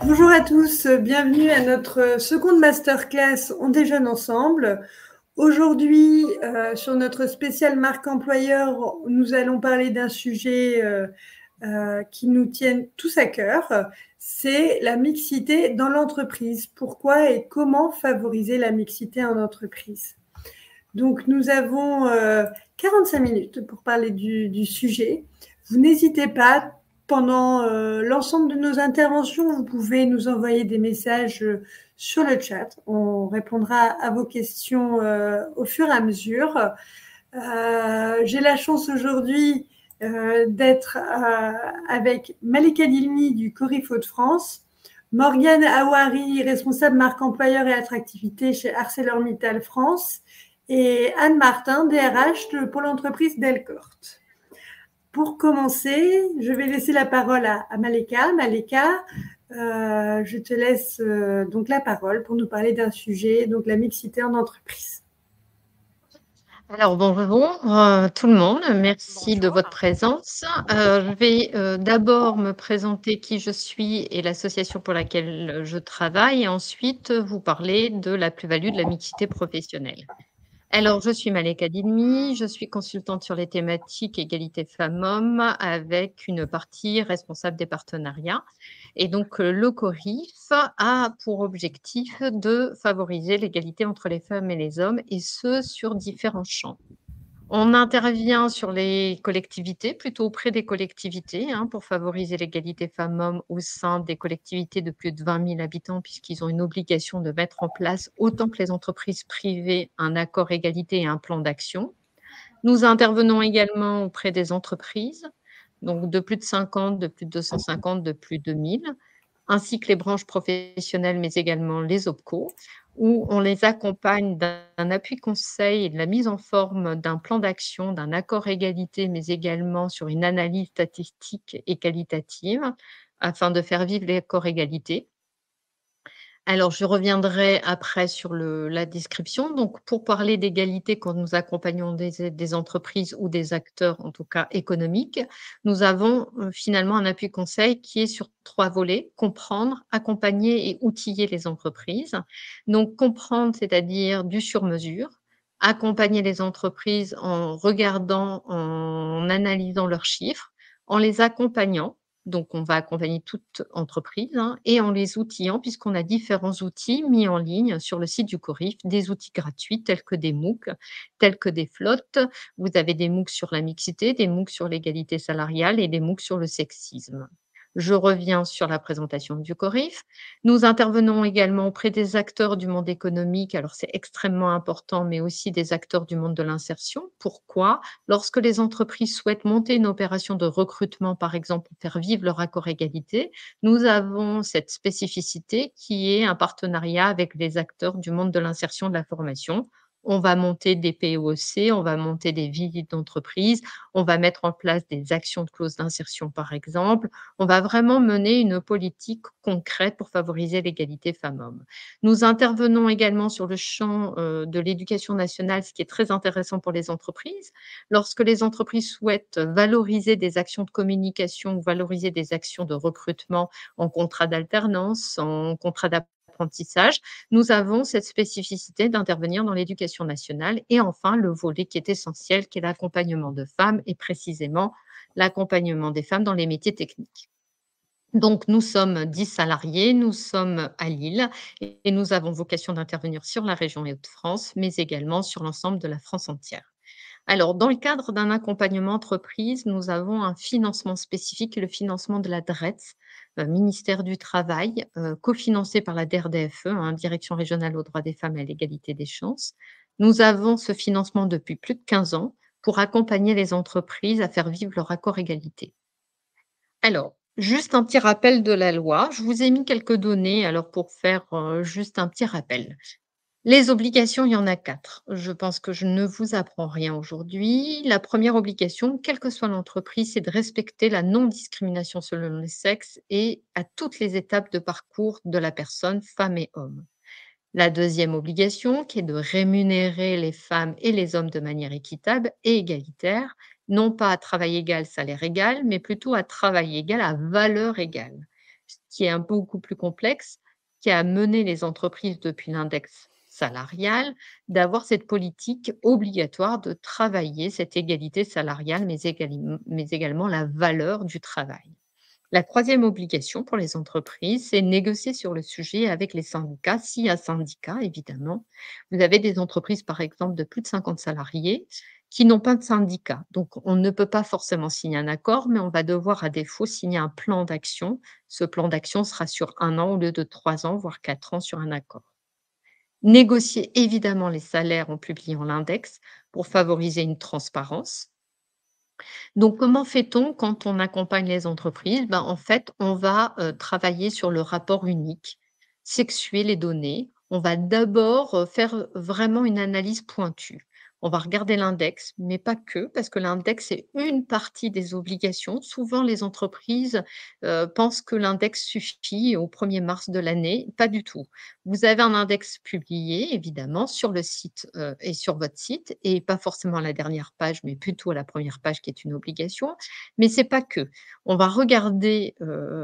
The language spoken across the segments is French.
Bonjour à tous, bienvenue à notre seconde masterclass On déjeune ensemble. Aujourd'hui, sur notre spécial marque employeur, nous allons parler d'un sujet qui nous tient tous à cœur, c'est la mixité dans l'entreprise. Pourquoi et comment favoriser la mixité en entreprise? Donc, nous avons 45 minutes pour parler du sujet. Vous n'hésitez pas, pendant l'ensemble de nos interventions, vous pouvez nous envoyer des messages sur le chat. On répondra à vos questions au fur et à mesure. J'ai la chance aujourd'hui d'être avec Malika Dilmi du Corif Hauts-de-France, Morgane Awari, responsable marque employeur et attractivité chez ArcelorMittal France, et Anne Martin, DRH pour l'entreprise Delcorte. Pour commencer, je vais laisser la parole à Malika. Malika, je te laisse donc la parole pour nous parler d'un sujet, donc la mixité en entreprise. Alors bonjour tout le monde, merci de votre présence. Je vais d'abord me présenter qui je suis et l'association pour laquelle je travaille et ensuite vous parler de la plus-value de la mixité professionnelle. Alors, je suis Malika Dilmi, je suis consultante sur les thématiques égalité femmes-hommes avec une partie responsable des partenariats. Et donc, le CORIF a pour objectif de favoriser l'égalité entre les femmes et les hommes, et ce, sur différents champs. On intervient sur les collectivités, plutôt auprès des collectivités, pour favoriser l'égalité femmes-hommes au sein des collectivités de plus de 20 000 habitants, puisqu'ils ont une obligation de mettre en place, autant que les entreprises privées, un accord égalité et un plan d'action. Nous intervenons également auprès des entreprises, donc de plus de 50, de plus de 250, de plus de 1000, ainsi que les branches professionnelles, mais également les OPCO, où on les accompagne d'un appui conseil et de la mise en forme d'un plan d'action, d'un accord égalité, mais également sur une analyse statistique et qualitative, afin de faire vivre l'accord égalité. Alors, je reviendrai après sur la description. Donc, pour parler d'égalité, quand nous accompagnons des entreprises ou des acteurs, en tout cas économiques, nous avons finalement un appui conseil qui est sur 3 volets: comprendre, accompagner et outiller les entreprises. Donc, comprendre, c'est-à-dire du sur-mesure, accompagner les entreprises en regardant, en analysant leurs chiffres, en les accompagnant. Donc, on va accompagner toute entreprise et en les outillant, puisqu'on a différents outils mis en ligne sur le site du CORIF, des outils gratuits tels que des MOOC, tels que des flottes. Vous avez des MOOC sur la mixité, des MOOC sur l'égalité salariale et des MOOC sur le sexisme. Je reviens sur la présentation du CORIF. Nous intervenons également auprès des acteurs du monde économique. Alors, c'est extrêmement important, mais aussi des acteurs du monde de l'insertion. Pourquoi? Lorsque les entreprises souhaitent monter une opération de recrutement, par exemple, pour faire vivre leur accord égalité, nous avons cette spécificité qui est un partenariat avec les acteurs du monde de l'insertion de la formation. On va monter des POC, on va monter des visites d'entreprise, on va mettre en place des actions de clause d'insertion, par exemple. On va vraiment mener une politique concrète pour favoriser l'égalité femmes-hommes. Nous intervenons également sur le champ de l'éducation nationale, ce qui est très intéressant pour les entreprises. Lorsque les entreprises souhaitent valoriser des actions de communication ou valoriser des actions de recrutement en contrat d'alternance, en contrat d'apprentissage, nous avons cette spécificité d'intervenir dans l'éducation nationale. Et enfin, le volet qui est essentiel, qui est l'accompagnement de femmes et précisément l'accompagnement des femmes dans les métiers techniques. Donc, nous sommes 10 salariés, nous sommes à Lille et nous avons vocation d'intervenir sur la région Hauts-de-France, mais également sur l'ensemble de la France entière. Alors, dans le cadre d'un accompagnement entreprise, nous avons un financement spécifique, le financement de la DRETS, ministère du Travail, cofinancé par la DRDFE, Direction régionale aux droits des femmes et à l'égalité des chances. Nous avons ce financement depuis plus de 15 ans pour accompagner les entreprises à faire vivre leur accord égalité. Alors, juste un petit rappel de la loi. Je vous ai mis quelques données alors pour faire juste un petit rappel. Les obligations, il y en a 4. Je pense que je ne vous apprends rien aujourd'hui. La première obligation, quelle que soit l'entreprise, c'est de respecter la non-discrimination selon le sexe et à toutes les étapes de parcours de la personne, femme et homme. La deuxième obligation, qui est de rémunérer les femmes et les hommes de manière équitable et égalitaire. non pas à travail égal, salaire égal, mais plutôt à travail égal, à valeur égale. Ce qui est un beaucoup plus complexe, qui a mené les entreprises depuis l'index salarial, d'avoir cette politique obligatoire de travailler cette égalité salariale, mais également la valeur du travail. La troisième obligation pour les entreprises, c'est négocier sur le sujet avec les syndicats, s'il y a syndicat, évidemment. Vous avez des entreprises, par exemple, de plus de 50 salariés qui n'ont pas de syndicat. Donc, on ne peut pas forcément signer un accord, mais on va devoir, à défaut, signer un plan d'action. Ce plan d'action sera sur 1 an au lieu de 3 ans, voire 4 ans sur un accord. Négocier évidemment les salaires en publiant l'index pour favoriser une transparence. Donc, comment fait-on quand on accompagne les entreprises? Ben, en fait, on va, travailler sur le rapport unique, sexuer les données. On va d'abord, faire, vraiment une analyse pointue. On va regarder l'index, mais pas que, parce que l'index est une partie des obligations. Souvent, les entreprises, pensent que l'index suffit au 1er mars de l'année. Pas du tout. Vous avez un index publié, évidemment, sur le site, et sur votre site et pas forcément à la dernière page, mais plutôt à la première page qui est une obligation. Mais c'est pas que. On va regarder,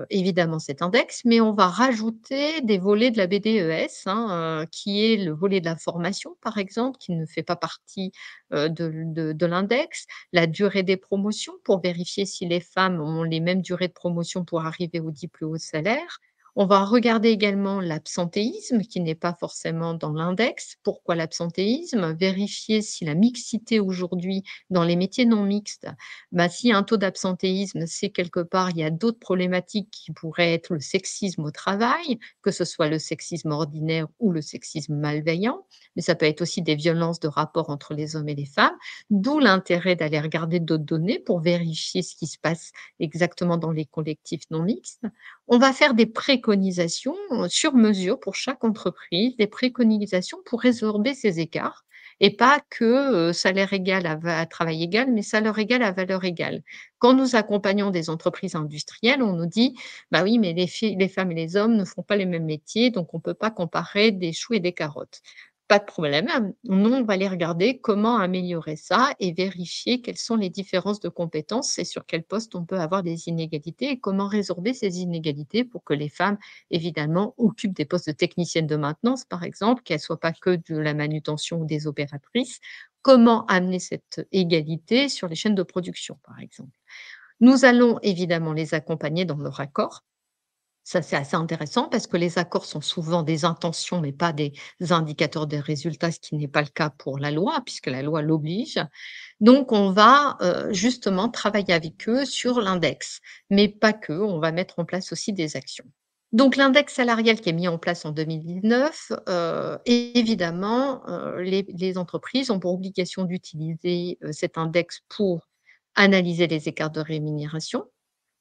évidemment cet index, mais on va rajouter des volets de la BDES, hein, qui est le volet de la formation, par exemple, qui ne fait pas partie, de l'index. La durée des promotions pour vérifier si les femmes ont les mêmes durées de promotion pour arriver aux 10 plus hauts salaires. On va regarder également l'absentéisme qui n'est pas forcément dans l'index. Pourquoi l'absentéisme? Vérifier si la mixité aujourd'hui dans les métiers non mixtes, bah, s'il y a un taux d'absentéisme, c'est quelque part, il y a d'autres problématiques qui pourraient être le sexisme au travail, que ce soit le sexisme ordinaire ou le sexisme malveillant, mais ça peut être aussi des violences de rapport entre les hommes et les femmes, d'où l'intérêt d'aller regarder d'autres données pour vérifier ce qui se passe exactement dans les collectifs non mixtes. On va faire des préconisations, sur mesure pour chaque entreprise, des préconisations pour résorber ces écarts et pas que, salaire égal à travail égal, mais salaire égal à valeur égale. Quand nous accompagnons des entreprises industrielles, on nous dit: «Bah oui, mais les femmes et les hommes ne font pas les mêmes métiers, donc on ne peut pas comparer des choux et des carottes». Pas de problème. Nous, on va aller regarder comment améliorer ça et vérifier quelles sont les différences de compétences et sur quel poste on peut avoir des inégalités et comment résorber ces inégalités pour que les femmes, évidemment, occupent des postes de techniciennes de maintenance, par exemple, qu'elles ne soient pas que de la manutention ou des opératrices. Comment amener cette égalité sur les chaînes de production, par exemple. Nous allons évidemment les accompagner dans leur accord. Ça, c'est assez intéressant parce que les accords sont souvent des intentions, mais pas des indicateurs de résultats, ce qui n'est pas le cas pour la loi, puisque la loi l'oblige. Donc, on va justement travailler avec eux sur l'index, mais pas que, on va mettre en place aussi des actions. Donc, l'index salarial qui est mis en place en 2019, évidemment, les entreprises ont pour obligation d'utiliser cet index pour analyser les écarts de rémunération.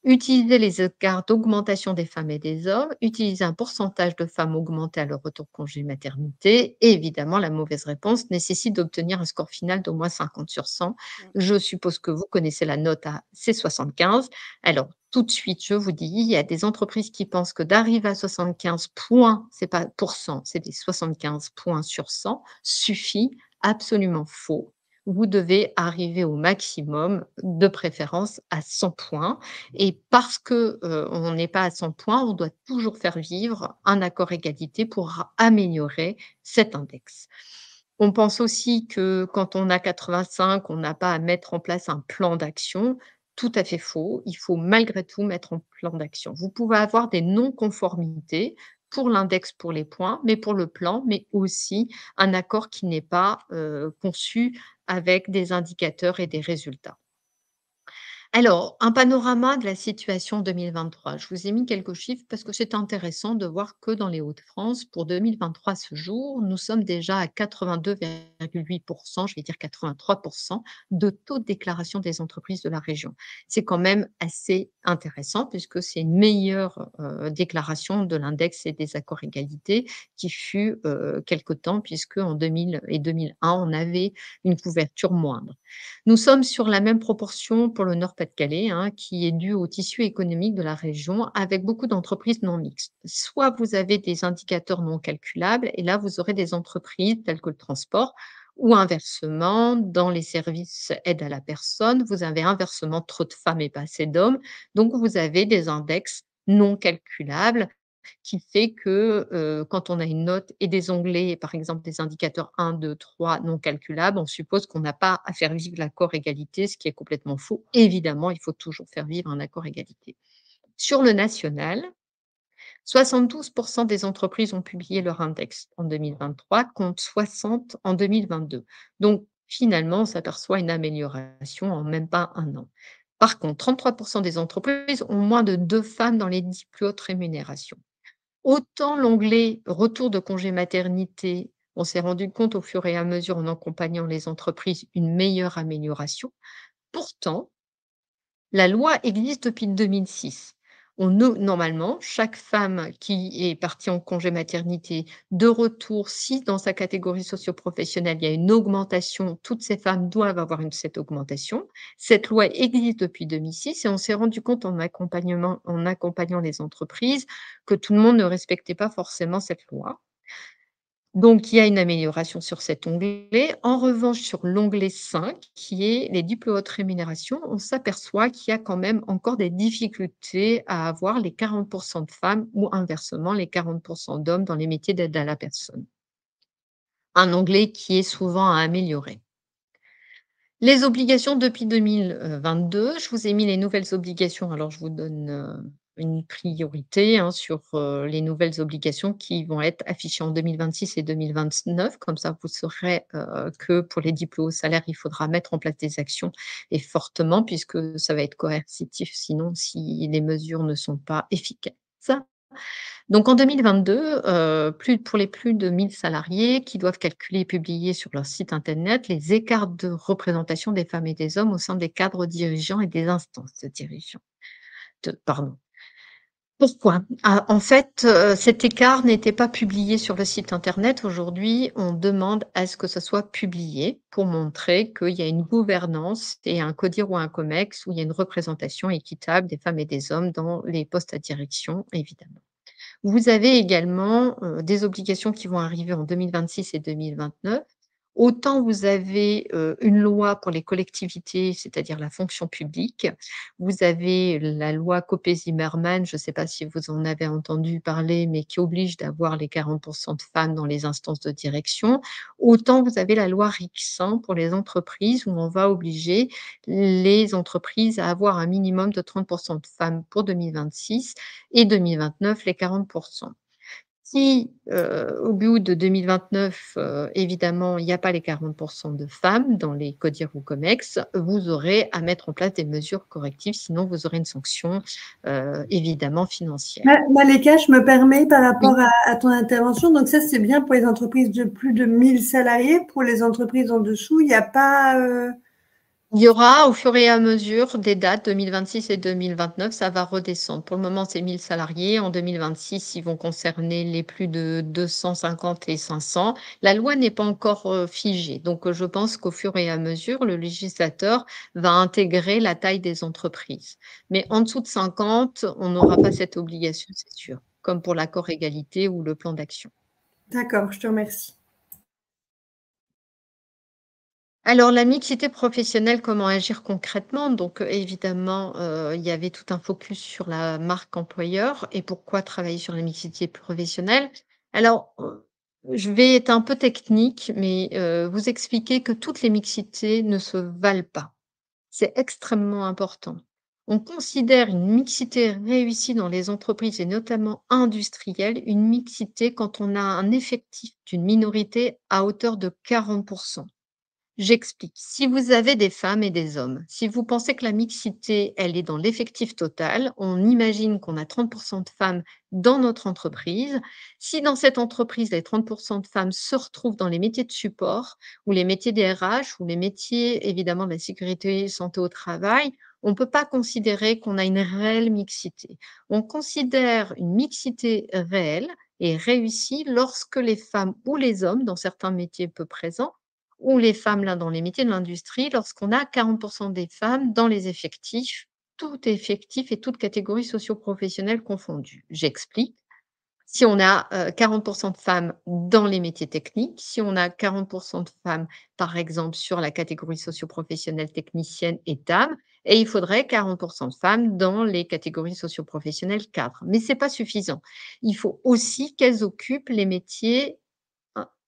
Utiliser les écarts d'augmentation des femmes et des hommes, utiliser un pourcentage de femmes augmentées à leur retour de congé maternité et évidemment la mauvaise réponse nécessite d'obtenir un score final d'au moins 50 sur 100. Mmh. Je suppose que vous connaissez la note à c'est 75. Alors tout de suite, je vous dis, il y a des entreprises qui pensent que d'arriver à 75 points, c'est pas pour cent, c'est des 75 points sur 100 suffit. Absolument faux. Vous devez arriver au maximum, de préférence à 100 points. Et parce que, on n'est pas à 100 points, on doit toujours faire vivre un accord égalité pour améliorer cet index. On pense aussi que quand on a 85, on n'a pas à mettre en place un plan d'action. Tout à fait faux. Il faut malgré tout mettre en plan d'action. Vous pouvez avoir des non-conformités pour l'index, pour les points, mais pour le plan, mais aussi un accord qui n'est pas, conçu avec des indicateurs et des résultats. Alors, un panorama de la situation 2023. Je vous ai mis quelques chiffres parce que c'est intéressant de voir que dans les Hauts-de-France, pour 2023 à ce jour, nous sommes déjà à 82,8%, je vais dire 83% de taux de déclaration des entreprises de la région. C'est quand même assez intéressant puisque c'est une meilleure déclaration de l'index et des accords égalité qui fut quelque temps puisque en 2000 et 2001, on avait une couverture moindre. Nous sommes sur la même proportion pour le Nord-Pas-de-Calais, hein, qui est due au tissu économique de la région, avec beaucoup d'entreprises non mixtes. Soit vous avez des indicateurs non calculables, et là, vous aurez des entreprises telles que le transport, Ou inversement, dans les services aide à la personne, vous avez inversement trop de femmes et pas assez d'hommes, donc vous avez des index non calculables qui fait que, quand on a une note et des onglets, par exemple des indicateurs 1, 2, 3 non calculables, on suppose qu'on n'a pas à faire vivre l'accord égalité, ce qui est complètement faux. Évidemment, il faut toujours faire vivre un accord égalité. Sur le national, 72 des entreprises ont publié leur index en 2023 contre 60 en 2022. Donc finalement, on s'aperçoit une amélioration en même pas un an. Par contre, 33 des entreprises ont moins de 2 femmes dans les 10 plus hautes rémunérations. Autant l'onglet retour de congé maternité, on s'est rendu compte au fur et à mesure en accompagnant les entreprises une meilleure amélioration. Pourtant, la loi existe depuis 2006. Normalement, chaque femme qui est partie en congé maternité de retour, si dans sa catégorie socio-professionnelle, il y a une augmentation, toutes ces femmes doivent avoir cette augmentation. Cette loi existe depuis 2006 et on s'est rendu compte en accompagnant les entreprises que tout le monde ne respectait pas forcément cette loi. Donc, il y a une amélioration sur cet onglet. En revanche, sur l'onglet 5, qui est les 10 plus hautes rémunérations, on s'aperçoit qu'il y a quand même encore des difficultés à avoir les 40 de femmes ou inversement les 40 d'hommes dans les métiers d'aide à la personne. Un onglet qui est souvent à améliorer. Les obligations depuis 2022, je vous ai mis les nouvelles obligations. Alors, je vous donne, une priorité, hein, sur, les nouvelles obligations qui vont être affichées en 2026 et 2029. Comme ça, vous saurez, que pour les diplômes au salaire, il faudra mettre en place des actions et fortement puisque ça va être coercitif sinon si les mesures ne sont pas efficaces. Donc en 2022, pour les plus de 1 000 salariés qui doivent calculer et publier sur leur site internet les écarts de représentation des femmes et des hommes au sein des cadres dirigeants et des instances de dirigeants pardon. Pourquoi? Ah, en fait, cet écart n'était pas publié sur le site internet. Aujourd'hui, on demande à ce que ça soit publié pour montrer qu'il y a une gouvernance et un CODIR ou un COMEX où il y a une représentation équitable des femmes et des hommes dans les postes à direction, évidemment. Vous avez également, des obligations qui vont arriver en 2026 et 2029. Autant vous avez, une loi pour les collectivités, c'est-à-dire la fonction publique. Vous avez la loi Copé-Zimmermann, je ne sais pas si vous en avez entendu parler, mais qui oblige d'avoir les 40 de femmes dans les instances de direction. Autant vous avez la loi Rixain pour les entreprises où on va obliger les entreprises à avoir un minimum de 30 de femmes pour 2026 et 2029 les 40. Si, au bout de 2029, évidemment, il n'y a pas les 40 de femmes dans les CODIR ou COMEX, vous aurez à mettre en place des mesures correctives, sinon vous aurez une sanction, évidemment financière. Maleka, je me permets par rapport Oui. à ton intervention. Donc ça, c'est bien pour les entreprises de plus de 1 000 salariés. Pour les entreprises en dessous, il n'y a pas… Il y aura au fur et à mesure des dates 2026 et 2029, ça va redescendre. Pour le moment, c'est 1 000 salariés. En 2026, ils vont concerner les plus de 250 et 500. La loi n'est pas encore, figée, donc je pense qu'au fur et à mesure, le législateur va intégrer la taille des entreprises. Mais en dessous de 50, on n'aura pas cette obligation, c'est sûr, comme pour l'accord égalité ou le plan d'action. D'accord, je te remercie. Alors la mixité professionnelle, comment agir concrètement? Donc, évidemment, il y avait tout un focus sur la marque employeur et pourquoi travailler sur la mixité professionnelle. Alors, je vais être un peu technique, mais, vous expliquer que toutes les mixités ne se valent pas. C'est extrêmement important. On considère une mixité réussie dans les entreprises et notamment industrielles, une mixité quand on a un effectif d'une minorité à hauteur de 40. J'explique. Si vous avez des femmes et des hommes, si vous pensez que la mixité, elle est dans l'effectif total, on imagine qu'on a 30 de femmes dans notre entreprise. Si dans cette entreprise, les 30 de femmes se retrouvent dans les métiers de support ou les métiers des RH ou les métiers évidemment de la sécurité santé au travail, on ne peut pas considérer qu'on a une réelle mixité. On considère une mixité réelle et réussie lorsque les femmes ou les hommes, dans certains métiers peu présents, ou les femmes là dans les métiers de l'industrie, lorsqu'on a 40 des femmes dans les effectifs, tout effectif et toute catégorie socio-professionnelle confondue. J'explique. Si on a, 40 de femmes dans les métiers techniques, si on a 40 de femmes, par exemple, sur la catégorie socio-professionnelle technicienne et dames, et il faudrait 40 de femmes dans les catégories socio-professionnelles cadres. Mais c'est pas suffisant. Il faut aussi qu'elles occupent les métiers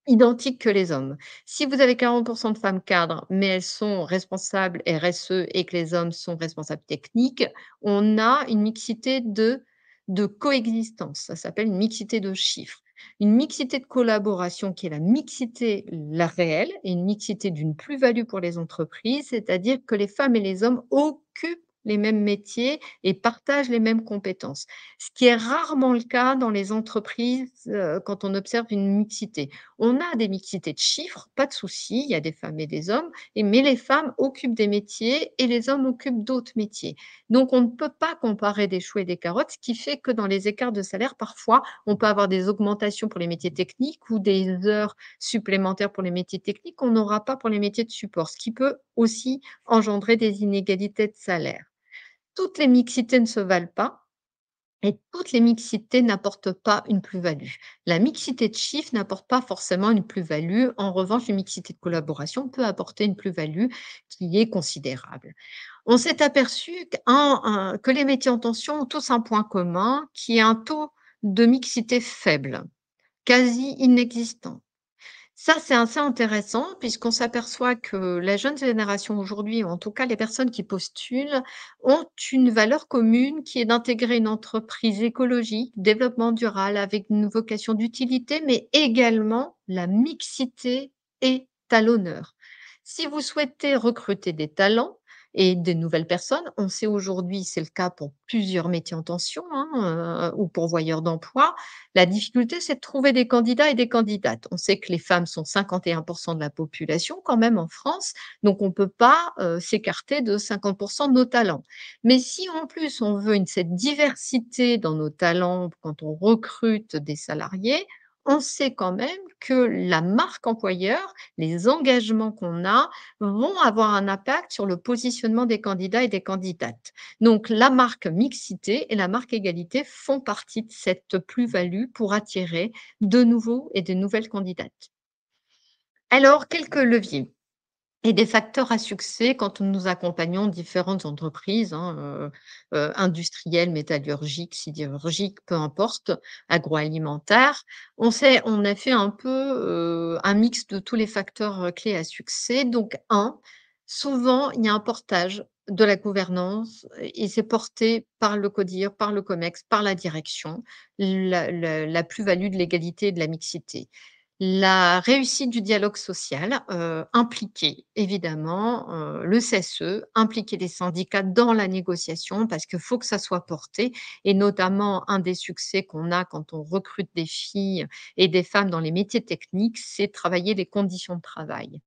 identiques que les hommes. Si vous avez 40 de femmes cadres, mais elles sont responsables RSE et que les hommes sont responsables techniques, on a une mixité de coexistence. Ça s'appelle une mixité de chiffres. Une mixité de collaboration qui est la mixité, la réelle, et une mixité d'une plus-value pour les entreprises, c'est-à-dire que les femmes et les hommes occupent les mêmes métiers et partagent les mêmes compétences. Ce qui est rarement le cas dans les entreprises, quand on observe une mixité. On a des mixités de chiffres, pas de souci, il y a des femmes et des hommes, mais les femmes occupent des métiers et les hommes occupent d'autres métiers. Donc on ne peut pas comparer des choux et des carottes, ce qui fait que dans les écarts de salaire, parfois, on peut avoir des augmentations pour les métiers techniques ou des heures supplémentaires pour les métiers techniques qu'on n'aura pas pour les métiers de support, ce qui peut aussi engendrer des inégalités de salaire. Toutes les mixités ne se valent pas et toutes les mixités n'apportent pas une plus-value. La mixité de chiffres n'apporte pas forcément une plus-value. En revanche, une mixité de collaboration peut apporter une plus-value qui est considérable. On s'est aperçu que les métiers en tension ont tous un point commun, qui est un taux de mixité faible, quasi inexistant. Ça, c'est assez intéressant puisqu'on s'aperçoit que la jeune génération aujourd'hui, ou en tout cas les personnes qui postulent, ont une valeur commune qui est d'intégrer une entreprise écologique, développement durable avec une vocation d'utilité, mais également la mixité est à l'honneur. Si vous souhaitez recruter des talents et des nouvelles personnes, on sait aujourd'hui, c'est le cas pour plusieurs métiers en tension, hein, ou pourvoyeurs d'emploi, la difficulté, c'est de trouver des candidats et des candidates. On sait que les femmes sont 51 de la population quand même en France, donc on ne peut pas, s'écarter de 50 de nos talents. Mais si en plus on veut cette diversité dans nos talents quand on recrute des salariés, on sait quand même que la marque employeur, les engagements qu'on a, vont avoir un impact sur le positionnement des candidats et des candidates. Donc la marque mixité et la marque égalité font partie de cette plus-value pour attirer de nouveaux et de nouvelles candidates. Alors, quelques leviers et des facteurs à succès quand nous accompagnons différentes entreprises, industrielles, métallurgiques, sidérurgiques, peu importe, agroalimentaires. On a fait un peu, un mix de tous les facteurs, clés à succès. Donc souvent, il y a un portage de la gouvernance et c'est porté par le CODIR, par le COMEX, par la direction, la plus-value de l'égalité et de la mixité. La réussite du dialogue social, impliquer évidemment, le CSE, impliquer les syndicats dans la négociation parce qu'il faut que ça soit porté et notamment un des succès qu'on a quand on recrute des filles et des femmes dans les métiers techniques, c'est travailler les conditions de travail.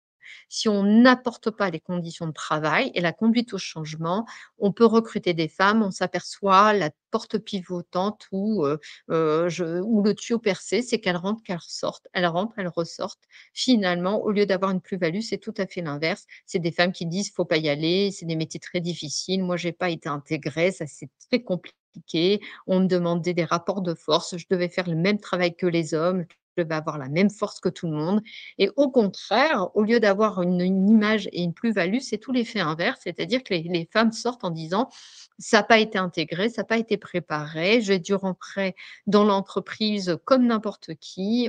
Si on n'apporte pas les conditions de travail et la conduite au changement, on peut recruter des femmes, on s'aperçoit la porte pivotante ou le tuyau percé, c'est qu'elles rentrent, elles ressortent. Finalement, au lieu d'avoir une plus-value, c'est tout à fait l'inverse. C'est des femmes qui disent: «Faut pas y aller, c'est des métiers très difficiles. Moi, j'ai pas été intégrée, ça c'est très compliqué. On me demandait des rapports de force, je devais faire le même travail que les hommes, je devais avoir la même force que tout le monde». Et au contraire, au lieu d'avoir une image et une plus-value, c'est tout l'effet inverse, c'est-à-dire que les femmes sortent en disant: «Ça n'a pas été intégré, ça n'a pas été préparé, j'ai dû rentrer dans l'entreprise comme n'importe qui,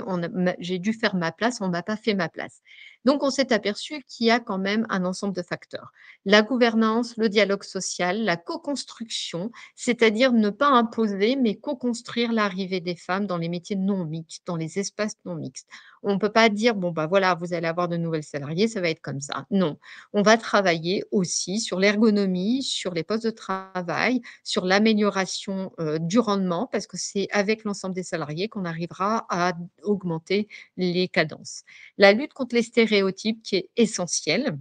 j'ai dû faire ma place, on ne m'a pas fait ma place». Donc on s'est aperçu qu'il y a quand même un ensemble de facteurs. La gouvernance, le dialogue social, la co-construction, c'est-à-dire ne pas imposer, mais co-construire l'arrivée des femmes dans les métiers non mixtes, dans les espaces non mixtes. On ne peut pas dire: «Bon, bah, voilà, vous allez avoir de nouvelles salariées, ça va être comme ça». Non, on va travailler aussi sur l'ergonomie, sur les postes de travail, sur l'amélioration, du rendement parce que c'est avec l'ensemble des salariés qu'on arrivera à augmenter les cadences. La lutte contre les stéréotypes qui est essentielle.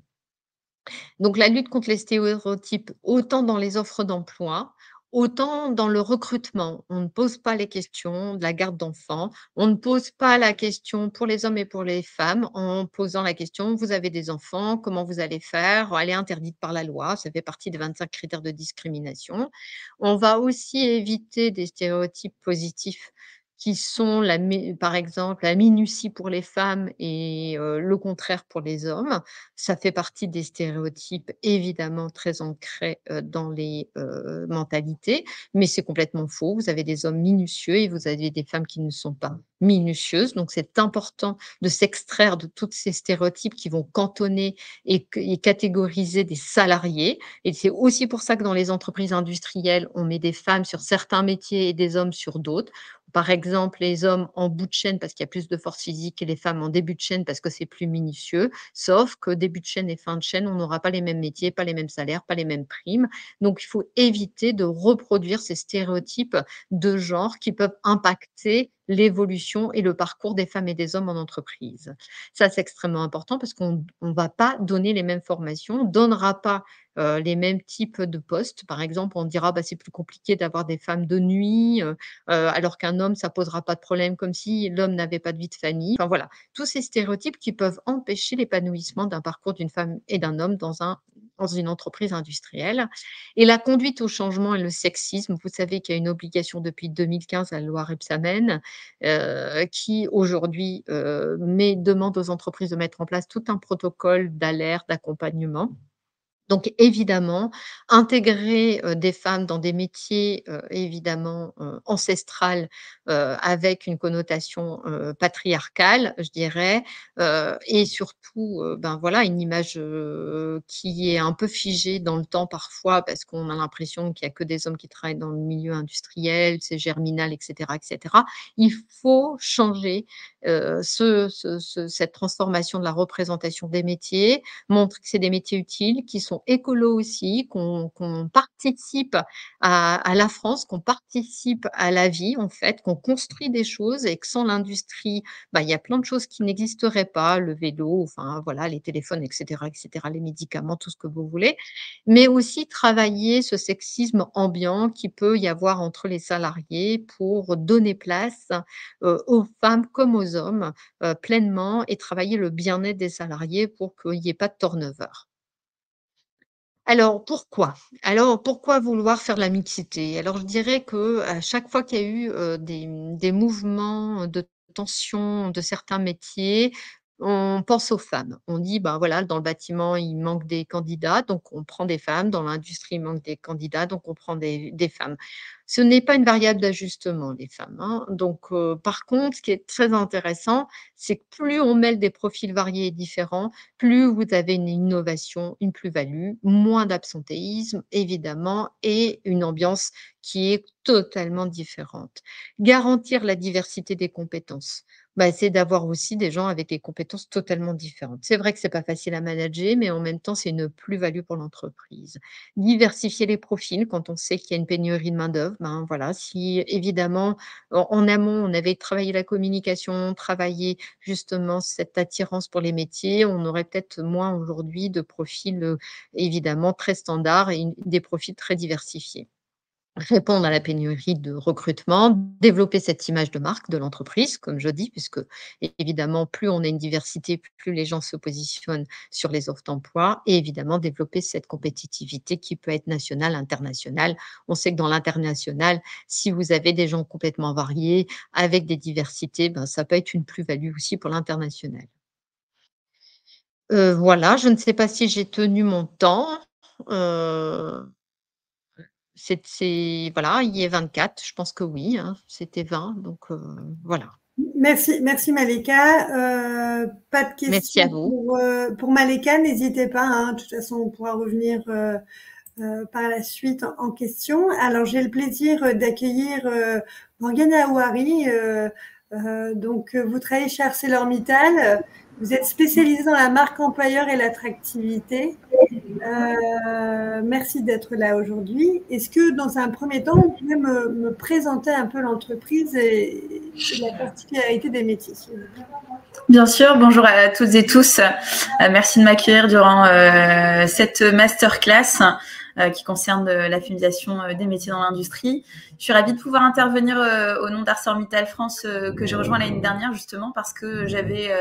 Donc la lutte contre les stéréotypes, autant dans les offres d'emploi, autant dans le recrutement. On ne pose pas les questions de la garde d'enfants, on ne pose pas la question pour les hommes et pour les femmes en posant la question: «Vous avez des enfants, comment vous allez faire?» Elle est interdite par la loi, ça fait partie des 25 critères de discrimination. On va aussi éviter des stéréotypes positifs qui sont par exemple, la minutie pour les femmes et le contraire pour les hommes. Ça fait partie des stéréotypes évidemment très ancrés, dans les, mentalités, mais c'est complètement faux. Vous avez des hommes minutieux et vous avez des femmes qui ne sont pas minutieuses, donc c'est important de s'extraire de tous ces stéréotypes qui vont cantonner et catégoriser des salariés, et c'est aussi pour ça que dans les entreprises industrielles, on met des femmes sur certains métiers et des hommes sur d'autres. Par exemple, les hommes en bout de chaîne parce qu'il y a plus de force physique et les femmes en début de chaîne parce que c'est plus minutieux. Sauf que début de chaîne et fin de chaîne, on n'aura pas les mêmes métiers, pas les mêmes salaires, pas les mêmes primes. Donc, il faut éviter de reproduire ces stéréotypes de genre qui peuvent impacter l'évolution et le parcours des femmes et des hommes en entreprise. Ça, c'est extrêmement important parce qu'on ne va pas donner les mêmes formations, on ne donnera pas les mêmes types de postes. Par exemple, on dira: «Bah, c'est plus compliqué d'avoir des femmes de nuit», alors qu'un homme, ça posera pas de problème, comme si l'homme n'avait pas de vie de famille. Enfin voilà, tous ces stéréotypes qui peuvent empêcher l'épanouissement d'un parcours d'une femme et d'un homme dans une entreprise industrielle. Et la conduite au changement et le sexisme, vous savez qu'il y a une obligation depuis 2015, la loi Rebsamen, qui aujourd'hui, demande aux entreprises de mettre en place tout un protocole d'alerte, d'accompagnement. Donc évidemment, intégrer, des femmes dans des métiers, évidemment, ancestrales, avec une connotation, patriarcale, je dirais, et surtout, ben, voilà, une image, qui est un peu figée dans le temps parfois parce qu'on a l'impression qu'il y a que des hommes qui travaillent dans le milieu industriel, c'est germinal et cetera et cetera. Il faut changer, cette transformation de la représentation des métiers, montre que c'est des métiers utiles, qui sont écolos aussi, qu'on participe à la France, qu'on participe à la vie en fait, qu'on construit des choses et que sans l'industrie, bah, il y a plein de choses qui n'existeraient pas, le vélo, enfin voilà, les téléphones et cetera, les médicaments, tout ce que vous voulez. Mais aussi travailler ce sexisme ambiant qui peut y avoir entre les salariés pour donner place, aux femmes comme aux hommes, pleinement et travailler le bien-être des salariés pour qu'il y ait pas de turnover. Alors pourquoi? Alors pourquoi vouloir faire de la mixité? Alors je dirais qu'à chaque fois qu'il y a eu, des mouvements de tension de certains métiers, on pense aux femmes. On dit: «Ben, voilà, dans le bâtiment, il manque des candidats, donc on prend des femmes. Dans l'industrie, il manque des candidats, donc on prend des femmes». Ce n'est pas une variable d'ajustement, les femmes, hein. Donc par contre, ce qui est très intéressant, c'est que plus on mêle des profils variés et différents, plus vous avez une innovation, une plus-value, moins d'absentéisme évidemment et une ambiance qui est totalement différente. Garantir la diversité des compétences, bah, c'est d'avoir aussi des gens avec des compétences totalement différentes. C'est vrai que c'est pas facile à manager, mais en même temps, c'est une plus-value pour l'entreprise. Diversifier les profils quand on sait qu'il y a une pénurie de main-d'œuvre, ben, voilà, si évidemment en amont, on avait travaillé la communication, travaillé justement cette attirance pour les métiers, on aurait peut-être moins aujourd'hui de profils, évidemment très standards et des profils très diversifiés. Répondre à la pénurie de recrutement, développer cette image de marque de l'entreprise, comme je dis, puisque évidemment, plus on a une diversité, plus les gens se positionnent sur les offres d'emploi et évidemment développer cette compétitivité qui peut être nationale, internationale. On sait que dans l'international, si vous avez des gens complètement variés, avec des diversités, ben, ça peut être une plus-value aussi pour l'international. Voilà, je ne sais pas si j'ai tenu mon temps. Heu, c'est voilà, il est 24, je pense que oui, hein, c'était 20 donc voilà. Merci Maleka. Pas de Merci à questions vous. pour Maleka, n'hésitez pas, hein. De toute façon, on pourra revenir par la suite en question. Alors, j'ai le plaisir d'accueillir Morgane Aouari. Donc, vous travaillez chez ArcelorMittal. Vous êtes spécialisée dans la marque employeur et l'attractivité. Merci d'être là aujourd'hui. Est-ce que dans un premier temps, vous pouvez me présenter un peu l'entreprise et la particularité des métiers? Bien sûr, bonjour à toutes et tous. Merci de m'accueillir durant cette masterclass qui concerne la féminisation des métiers dans l'industrie. Je suis ravie de pouvoir intervenir au nom d'ArcelorMittal France que j'ai rejoint l'année dernière justement parce que j'avais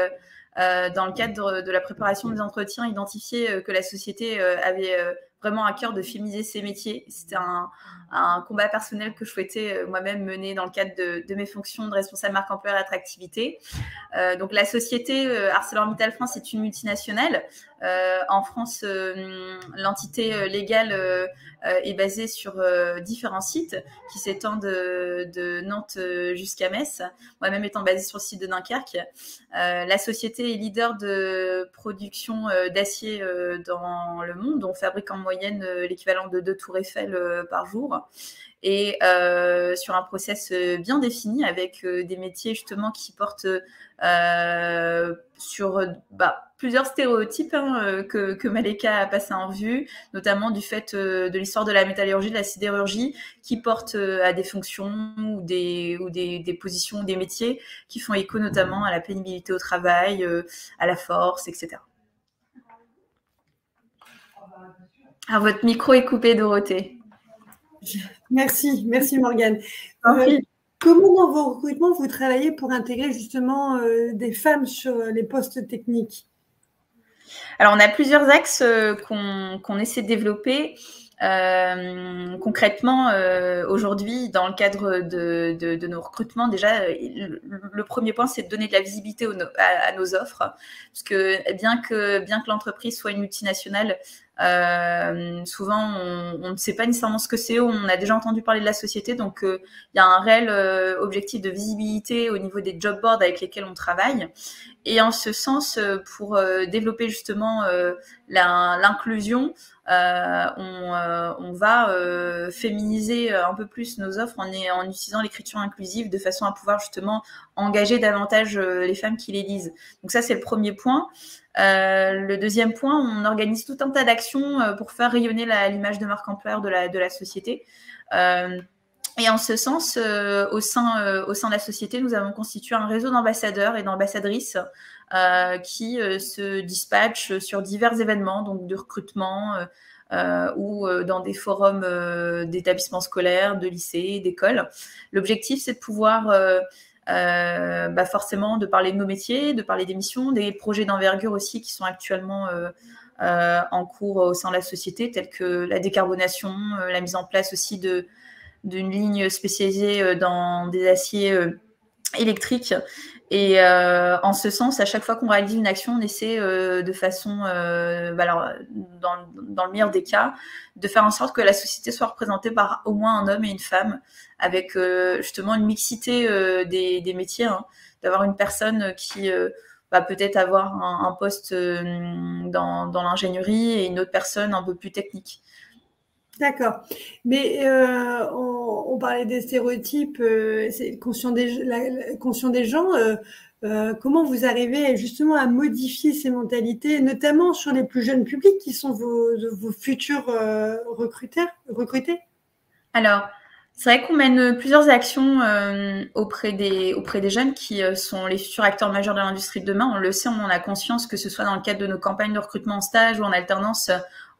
dans le cadre de la préparation des entretiens identifié que la société avait vraiment à cœur de féminiser ses métiers. C'était un combat personnel que je souhaitais moi-même mener dans le cadre de mes fonctions de responsable marque employeur et attractivité. Donc la société ArcelorMittal France est une multinationale. En France, l'entité légale est basée sur différents sites qui s'étendent de Nantes jusqu'à Metz, moi-même étant basée sur le site de Dunkerque. La société est leader de production d'acier dans le monde. On fabrique en moyenne l'équivalent de 2 tours Eiffel par jour. Et sur un process bien défini avec des métiers justement qui portent sur plusieurs stéréotypes que Maleka a passé en vue, notamment du fait de l'histoire de la métallurgie, de la sidérurgie, qui portent à des fonctions ou des positions, des métiers qui font écho notamment à la pénibilité au travail, à la force, etc. Alors, votre micro est coupé, Dorothée. Merci Morgane. Comment dans vos recrutements vous travaillez pour intégrer justement des femmes sur les postes techniques? Alors, on a plusieurs axes qu'on essaie de développer. Concrètement, aujourd'hui, dans le cadre de nos recrutements, déjà, le premier point, c'est de donner de la visibilité à nos offres, parce que bien que l'entreprise soit une multinationale, souvent on ne sait pas nécessairement ce que c'est, on a déjà entendu parler de la société, donc il y a un réel objectif de visibilité au niveau des job boards avec lesquels on travaille. Et en ce sens, pour développer justement l'inclusion, on va féminiser un peu plus nos offres en utilisant l'écriture inclusive de façon à pouvoir justement engager davantage les femmes qui les lisent. Donc ça, c'est le premier point. Le deuxième point, on organise tout un tas d'actions pour faire rayonner l'image de marque employeur de la société. Et en ce sens, au sein de la société, nous avons constitué un réseau d'ambassadeurs et d'ambassadrices qui se dispatchent sur divers événements, donc de recrutement ou dans des forums d'établissements scolaires, de lycées, d'écoles. L'objectif, c'est de pouvoir forcément de parler de nos métiers, de parler des missions, des projets d'envergure aussi qui sont actuellement en cours au sein de la société, tels que la décarbonation, la mise en place aussi d'une ligne spécialisée dans des aciers électriques. Et en ce sens, à chaque fois qu'on réalise une action, on essaie de façon, dans le meilleur des cas, de faire en sorte que la société soit représentée par au moins un homme et une femme, avec justement une mixité des métiers, hein, d'avoir une personne qui va peut-être avoir un poste dans l'ingénierie et une autre personne un peu plus technique. D'accord. Mais on parlait des stéréotypes, c'est conscient des gens. Comment vous arrivez justement à modifier ces mentalités, notamment sur les plus jeunes publics qui sont vos futurs recrutés? Alors, c'est vrai qu'on mène plusieurs actions auprès des jeunes qui sont les futurs acteurs majeurs de l'industrie de demain. On le sait, on en a conscience, que ce soit dans le cadre de nos campagnes de recrutement en stage ou en alternance.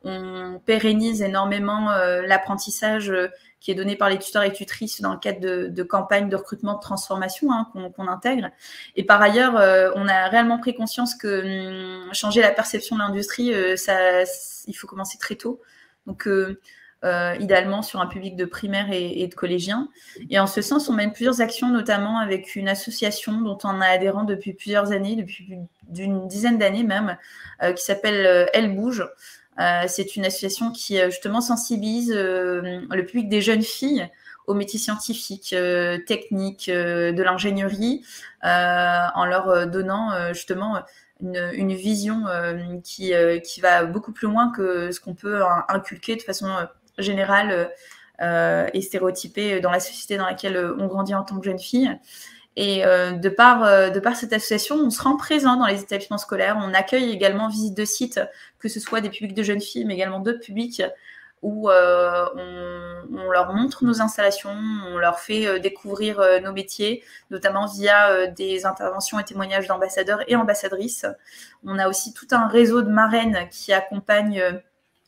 On pérennise énormément l'apprentissage qui est donné par les tuteurs et tutrices dans le cadre de campagnes de recrutement de transformation, hein, qu'on intègre. Et par ailleurs, on a réellement pris conscience que changer la perception de l'industrie, il faut commencer très tôt. Donc, idéalement sur un public de primaire et de collégiens. Et en ce sens, on mène plusieurs actions, notamment avec une association dont on a adhérent depuis plusieurs années, depuis plus d'une dizaine d'années même, qui s'appelle Elle Bouge. C'est une association qui justement sensibilise le public des jeunes filles aux métiers scientifiques, techniques, de l'ingénierie, en leur donnant justement une vision qui va beaucoup plus loin que ce qu'on peut inculquer de façon générale et stéréotypée dans la société dans laquelle on grandit en tant que jeune fille. Et de par cette association, on se rend présent dans les établissements scolaires. On accueille également visites de sites, que ce soit des publics de jeunes filles, mais également d'autres publics, où on leur montre nos installations, on leur fait découvrir nos métiers, notamment via des interventions et témoignages d'ambassadeurs et ambassadrices. On a aussi tout un réseau de marraines qui accompagnent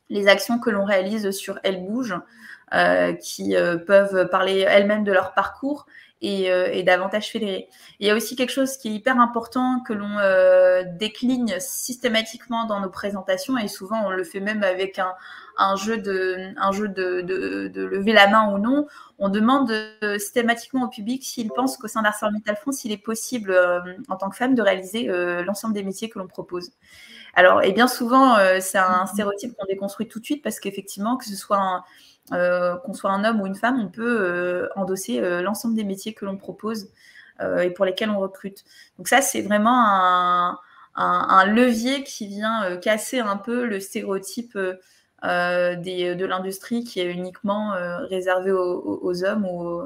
les actions que l'on réalise sur Elle Bouge. qui peuvent parler elles-mêmes de leur parcours et davantage fédérer. Il y a aussi quelque chose qui est hyper important que l'on décline systématiquement dans nos présentations, et souvent on le fait même avec un jeu de lever la main ou non. On demande systématiquement au public s'il pense qu'au sein d'ArcelorMittal France, il est possible en tant que femme de réaliser l'ensemble des métiers que l'on propose. Alors, et bien souvent, c'est un stéréotype qu'on déconstruit tout de suite, parce qu'effectivement, que ce soit qu'on soit un homme ou une femme, on peut endosser l'ensemble des métiers que l'on propose et pour lesquels on recrute. Donc ça, c'est vraiment un levier qui vient casser un peu le stéréotype de l'industrie qui est uniquement réservé aux hommes ou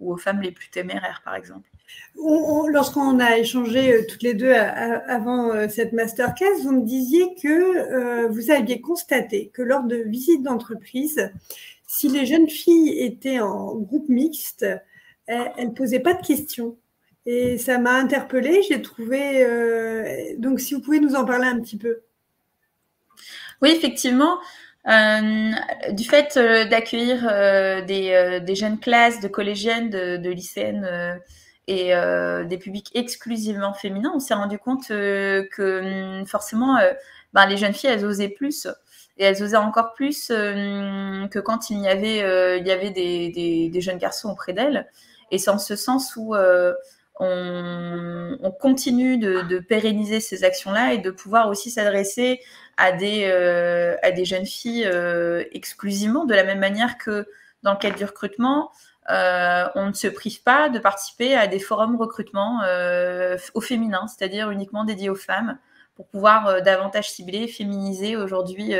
aux femmes les plus téméraires, par exemple. Lorsqu'on a échangé toutes les deux avant cette masterclass, vous me disiez que vous aviez constaté que lors de visites d'entreprise, si les jeunes filles étaient en groupe mixte, elles ne posaient pas de questions. Et ça m'a interpellée, j'ai trouvé… donc, si vous pouvez nous en parler un petit peu. Oui, effectivement. Du fait d'accueillir des jeunes classes, de collégiennes, de lycéennes et des publics exclusivement féminins, on s'est rendu compte que forcément, les jeunes filles, elles osaient plus. Et elles osaient encore plus que quand il y avait des jeunes garçons auprès d'elles. Et c'est en ce sens où on continue de pérenniser ces actions-là et de pouvoir aussi s'adresser à des jeunes filles exclusivement, de la même manière que dans le cadre du recrutement, on ne se prive pas de participer à des forums recrutement au féminin, c'est-à-dire uniquement dédiés aux femmes, pour pouvoir davantage cibler, féminiser aujourd'hui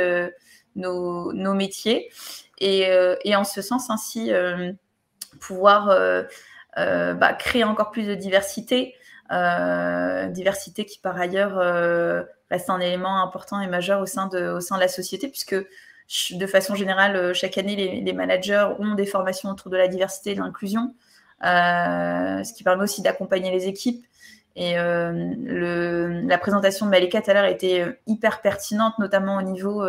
nos métiers. Et en ce sens, ainsi, pouvoir créer encore plus de diversité, diversité qui par ailleurs reste un élément important et majeur au sein de la société, puisque de façon générale, chaque année, les managers ont des formations autour de la diversité et de l'inclusion, ce qui permet aussi d'accompagner les équipes. Et la présentation de Malika tout à l'heure était hyper pertinente, notamment au niveau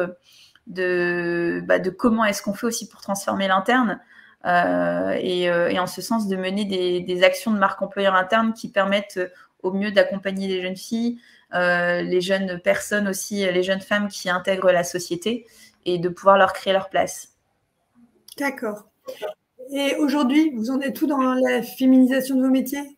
de comment est-ce qu'on fait aussi pour transformer l'interne, et en ce sens de mener des actions de marque employeur interne qui permettent au mieux d'accompagner les jeunes filles, les jeunes personnes aussi, les jeunes femmes qui intègrent la société, et de pouvoir leur créer leur place. D'accord. Et aujourd'hui, vous en êtes où dans la féminisation de vos métiers ?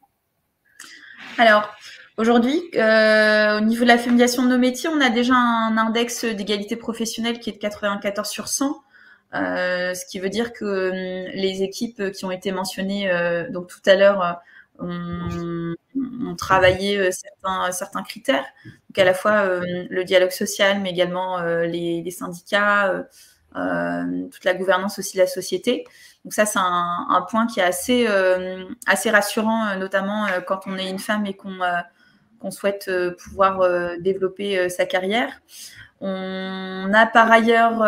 Alors, aujourd'hui, au niveau de la féminisation de nos métiers, on a déjà un index d'égalité professionnelle qui est de 94 sur 100, ce qui veut dire que les équipes qui ont été mentionnées donc tout à l'heure ont travaillé certains critères, donc à la fois le dialogue social, mais également les syndicats, toute la gouvernance aussi de la société. Donc ça, c'est un point qui est assez rassurant, notamment quand on est une femme et qu'on souhaite pouvoir développer sa carrière. On a par ailleurs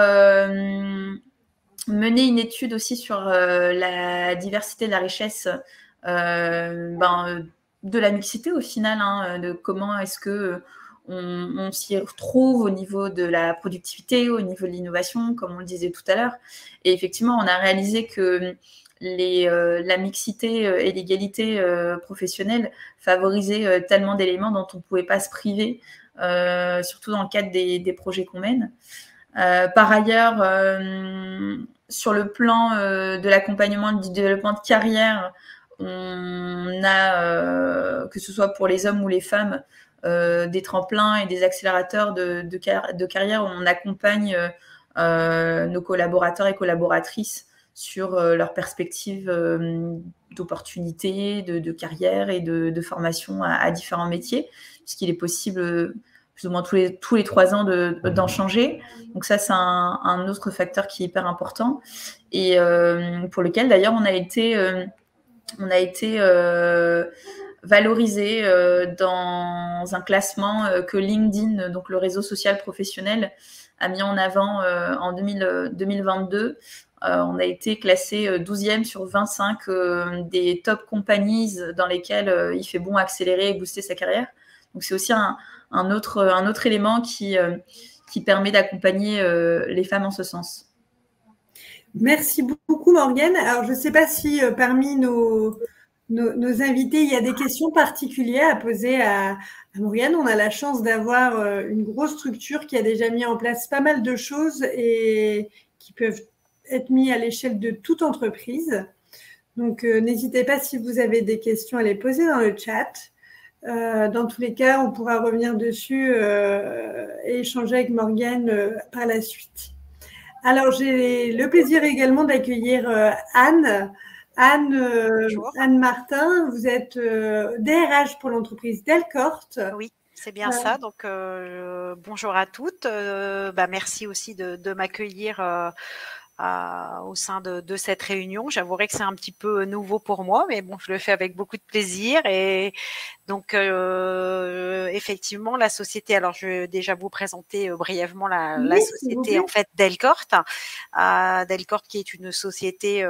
mené une étude aussi sur la diversité de la richesse, de la mixité au final, de comment est-ce que on s'y retrouve au niveau de la productivité, au niveau de l'innovation, comme on le disait tout à l'heure. Et effectivement, on a réalisé que la mixité et l'égalité professionnelle favorisaient tellement d'éléments dont on ne pouvait pas se priver, surtout dans le cadre des projets qu'on mène. Par ailleurs, sur le plan de l'accompagnement du développement de carrière, on a, que ce soit pour les hommes ou les femmes, des tremplins et des accélérateurs de carrière où on accompagne nos collaborateurs et collaboratrices sur leurs perspectives d'opportunités, de carrière et de formation à différents métiers, puisqu'il est possible plus ou moins tous les 3 ans d'en changer. Donc ça, c'est un autre facteur qui est hyper important, et pour lequel d'ailleurs on a été valorisé dans un classement que LinkedIn, donc le réseau social professionnel, a mis en avant en 2022. On a été classé 12e sur 25 des top companies dans lesquelles il fait bon accélérer et booster sa carrière. Donc c'est aussi un autre élément qui permet d'accompagner les femmes en ce sens. Merci beaucoup, Morgane. Alors, je ne sais pas si parmi nos invités, il y a des questions particulières à poser à Morgane. On a la chance d'avoir une grosse structure qui a déjà mis en place pas mal de choses et qui peuvent être mises à l'échelle de toute entreprise. Donc, n'hésitez pas si vous avez des questions à les poser dans le chat. Dans tous les cas, on pourra revenir dessus et échanger avec Morgane par la suite. Alors, j'ai le plaisir également d'accueillir Anne. Anne Martin, vous êtes DRH pour l'entreprise Delcorte. Oui, c'est bien ça. Donc, bonjour à toutes. Merci aussi de m'accueillir au sein de cette réunion. J'avouerai que c'est un petit peu nouveau pour moi, mais bon, je le fais avec beaucoup de plaisir. Et donc, effectivement, la société, alors je vais déjà vous présenter brièvement la société en fait Delcorte. Delcorte qui est une société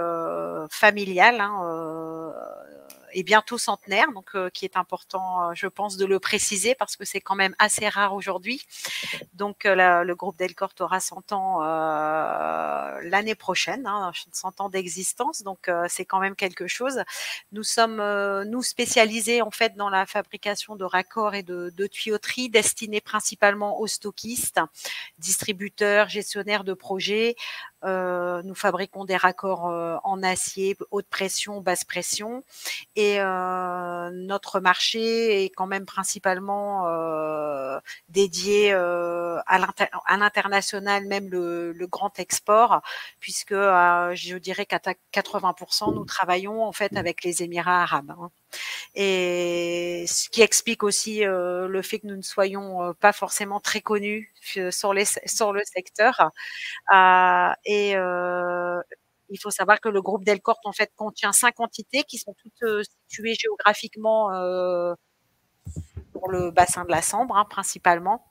familiale, et bientôt centenaire, donc qui est important, je pense, de le préciser parce que c'est quand même assez rare aujourd'hui. Donc le groupe Delcorte aura 100 ans l'année prochaine, 100 ans d'existence, donc c'est quand même quelque chose. Nous sommes nous spécialisés en fait dans la fabrication de raccords et de tuyauterie destinés principalement aux stockistes, distributeurs, gestionnaires de projets. Nous fabriquons des raccords en acier, haute pression, basse pression, et notre marché est quand même principalement dédié à l'international, même le grand export, puisque je dirais qu'à 80% nous travaillons en fait avec les Émirats arabes. Et ce qui explique aussi le fait que nous ne soyons pas forcément très connus sur le secteur. Il faut savoir que le groupe Delcorte en fait contient 5 entités qui sont toutes situées géographiquement pour le bassin de la Sambre, principalement.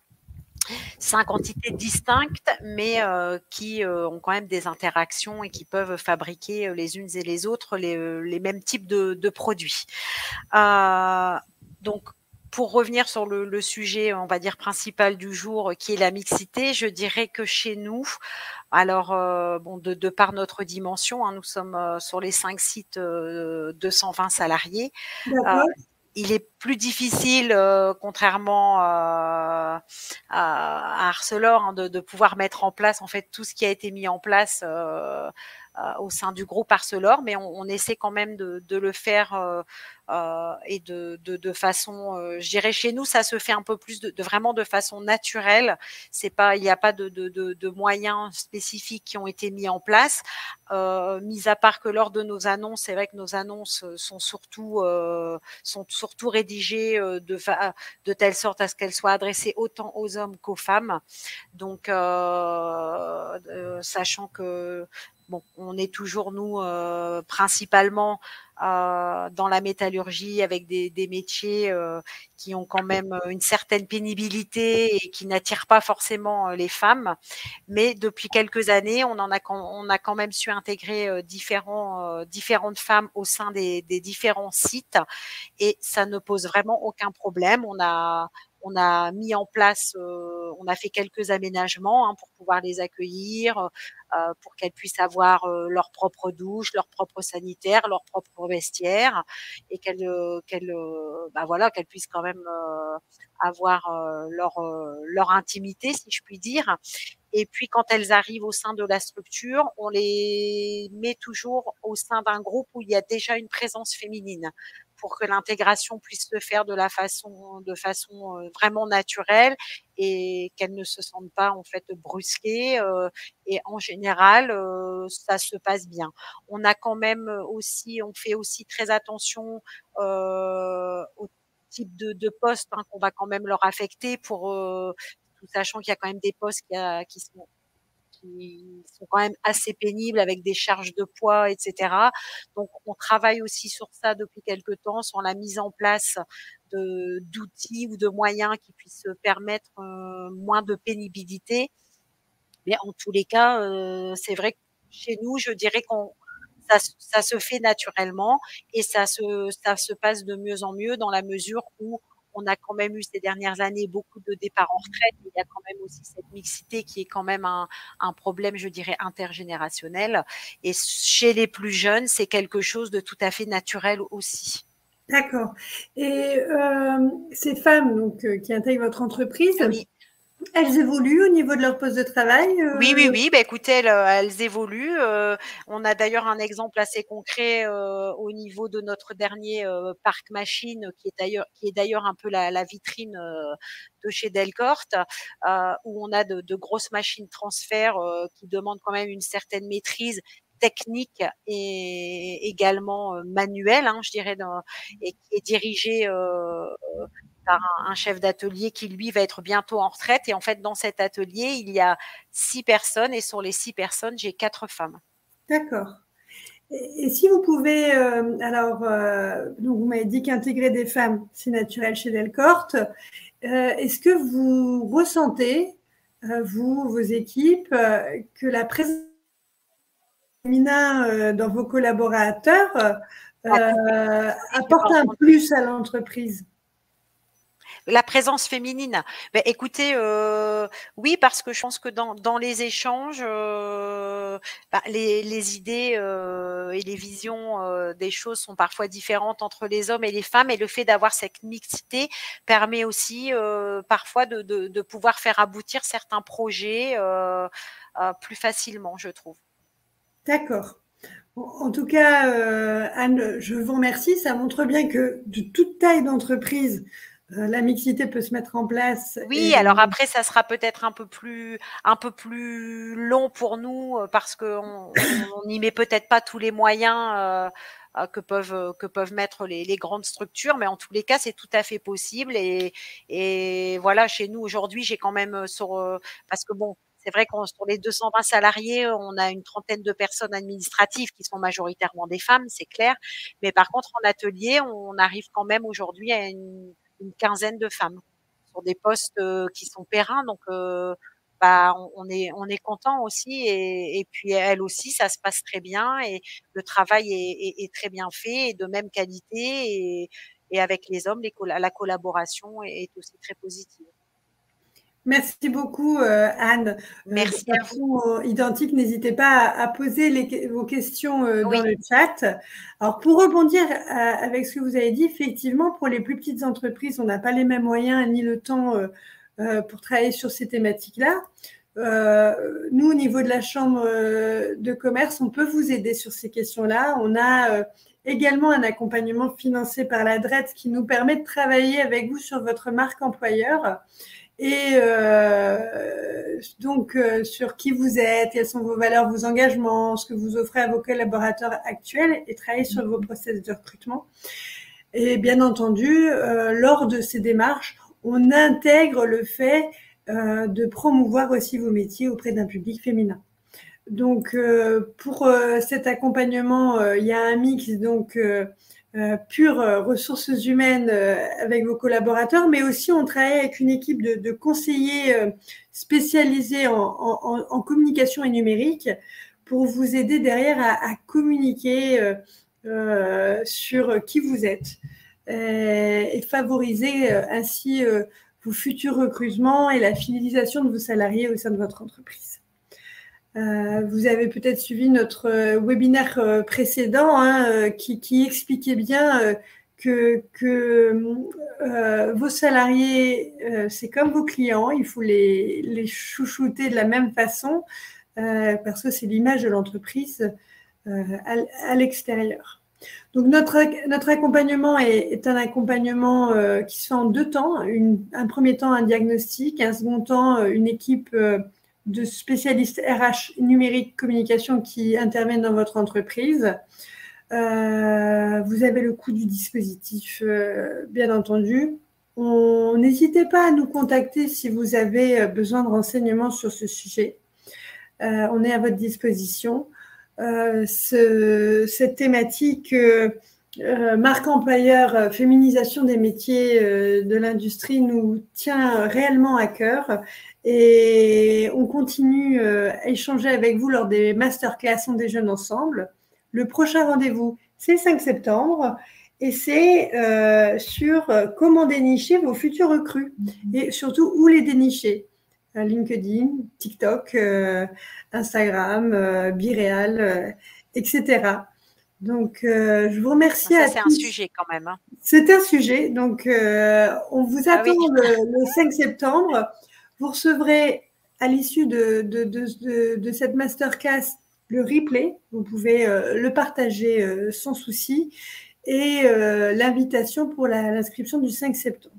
5 entités distinctes, mais qui ont quand même des interactions et qui peuvent fabriquer les unes et les autres les mêmes types de produits. Donc, pour revenir sur le sujet, on va dire principal du jour, qui est la mixité, je dirais que chez nous, alors de par notre dimension, nous sommes sur les 5 sites 220 salariés. Il est plus difficile, contrairement à Arcelor, de pouvoir mettre en place en fait tout ce qui a été mis en place au sein du groupe Arcelor, mais on essaie quand même de le faire et de façon, je dirais chez nous, ça se fait un peu plus vraiment de façon naturelle. C'est pas, il n'y a pas de moyens spécifiques qui ont été mis en place. Mis à part que lors de nos annonces, c'est vrai que nos annonces sont surtout rédigées de telle sorte à ce qu'elles soient adressées autant aux hommes qu'aux femmes. Donc, sachant que bon, on est toujours nous principalement dans la métallurgie avec des métiers qui ont quand même une certaine pénibilité et qui n'attirent pas forcément les femmes. Mais depuis quelques années, on a quand même su intégrer différentes femmes au sein des différents sites, et ça ne pose vraiment aucun problème. On a mis en place, on a fait quelques aménagements pour pouvoir les accueillir, pour qu'elles puissent avoir leur propre douche, leur propre sanitaire, leur propre vestiaire, et qu'elles puissent quand même avoir leur intimité, si je puis dire. Et puis quand elles arrivent au sein de la structure, on les met toujours au sein d'un groupe où il y a déjà une présence féminine, pour que l'intégration puisse se faire de façon vraiment naturelle et qu'elles ne se sentent pas en fait brusquées. Et en général, ça se passe bien. On a quand même aussi, on fait aussi très attention au type de poste qu'on va quand même leur affecter, pour tout sachant qu'il y a quand même des postes qui sont quand même assez pénibles, avec des charges de poids, etc. Donc, on travaille aussi sur ça depuis quelque temps, sur la mise en place d'outils ou de moyens qui puissent permettre moins de pénibilité. Mais en tous les cas, c'est vrai que chez nous, je dirais ça se fait naturellement, et ça se passe de mieux en mieux, dans la mesure où on a quand même eu ces dernières années beaucoup de départs en retraite. Il y a quand même aussi cette mixité qui est quand même un problème, je dirais, intergénérationnel. Et chez les plus jeunes, c'est quelque chose de tout à fait naturel aussi. D'accord. Et ces femmes donc, qui intègrent votre entreprise, oui. Elles évoluent au niveau de leur poste de travail? Oui. Bah, écoutez, elles évoluent. On a d'ailleurs un exemple assez concret au niveau de notre dernier parc machine, qui est d'ailleurs un peu la vitrine de chez Delcorte, où on a de grosses machines transfert qui demandent quand même une certaine maîtrise technique et également manuelle, je dirais, et qui est dirigée par un chef d'atelier qui, lui, va être bientôt en retraite. Et en fait, dans cet atelier, il y a 6 personnes et sur les 6 personnes, j'ai 4 femmes. D'accord. Et si vous pouvez, donc vous m'avez dit qu'intégrer des femmes, c'est naturel chez Delcorte. Est-ce que vous ressentez, vous, vos équipes, que la présence féminin dans vos collaborateurs apporte un plus à l'entreprise? La présence féminine. Ben, écoutez, oui, parce que je pense que dans les échanges, les idées et les visions des choses sont parfois différentes entre les hommes et les femmes, et le fait d'avoir cette mixité permet aussi parfois de pouvoir faire aboutir certains projets plus facilement, je trouve. D'accord. En tout cas, Anne, je vous remercie. Ça montre bien que de toute taille d'entreprise, la mixité peut se mettre en place. Oui, alors après, ça sera peut-être un peu plus long pour nous parce qu'on n'y met peut-être pas tous les moyens que peuvent mettre les grandes structures, mais en tous les cas, c'est tout à fait possible. Et voilà, chez nous aujourd'hui, j'ai quand même parce que bon, c'est vrai qu'on sur les 220 salariés, on a une trentaine de personnes administratives qui sont majoritairement des femmes, c'est clair. Mais par contre, en atelier, on arrive quand même aujourd'hui à une quinzaine de femmes sur des postes qui sont périns. Donc, on est content aussi. Et puis, elles aussi, ça se passe très bien. Et le travail est très bien fait et de même qualité. Et avec les hommes, la collaboration est aussi très positive. Merci beaucoup, Anne. Merci de façon identique, n'hésitez pas à poser vos questions dans le chat. Alors, pour rebondir avec ce que vous avez dit, effectivement, pour les plus petites entreprises, on n'a pas les mêmes moyens ni le temps pour travailler sur ces thématiques-là. Nous, au niveau de la Chambre de commerce, on peut vous aider sur ces questions-là. On a également un accompagnement financé par la DRET qui nous permet de travailler avec vous sur votre marque employeur. Et donc, sur qui vous êtes, quelles sont vos valeurs, vos engagements, ce que vous offrez à vos collaborateurs actuels et travailler sur vos process de recrutement. Et bien entendu, lors de ces démarches, on intègre le fait de promouvoir aussi vos métiers auprès d'un public féminin. Donc, pour cet accompagnement, il y a un mix donc pure ressources humaines avec vos collaborateurs, mais aussi on travaille avec une équipe de conseillers spécialisés en communication et numérique pour vous aider derrière à communiquer sur qui vous êtes et favoriser ainsi vos futurs recrutements et la fidélisation de vos salariés au sein de votre entreprise. Vous avez peut-être suivi notre webinaire précédent qui expliquait bien que vos salariés, c'est comme vos clients, il faut les chouchouter de la même façon parce que c'est l'image de l'entreprise à l'extérieur. Donc notre accompagnement est un accompagnement qui se fait en 2 temps. Un premier temps, un diagnostic, un second temps, une équipe de spécialistes RH numérique communication qui interviennent dans votre entreprise. Vous avez le coût du dispositif, bien entendu. N'hésitez pas à nous contacter si vous avez besoin de renseignements sur ce sujet. On est à votre disposition. Cette thématique marque employeur, féminisation des métiers de l'industrie nous tient réellement à cœur. Et on continue à échanger avec vous lors des masterclass On déjeune ensemble. Le prochain rendez-vous, c'est le 5 septembre. Et c'est sur comment dénicher vos futurs recrues et surtout où les dénicher. LinkedIn, TikTok, Instagram, Biréal, etc. Donc, je vous remercie à tous. C'est un sujet quand même. Hein. C'est un sujet. Donc, on vous attend le 5 septembre. Vous recevrez à l'issue de cette masterclass le replay. Vous pouvez le partager sans souci. Et l'invitation pour l'inscription du 5 septembre.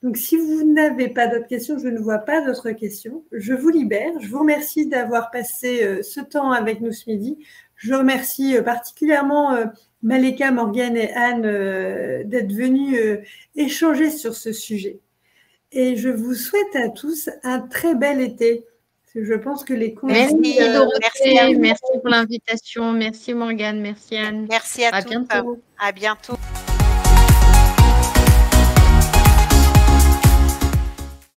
Donc, si vous n'avez pas d'autres questions, je ne vois pas d'autres questions. Je vous libère. Je vous remercie d'avoir passé ce temps avec nous ce midi. Je remercie particulièrement Maleka, Morgane et Anne d'être venues échanger sur ce sujet. Et je vous souhaite à tous un très bel été. Je pense que les congés… Merci Dorothée, merci pour l'invitation. Merci Morgane, merci Anne. Merci à tous. bientôt. À bientôt.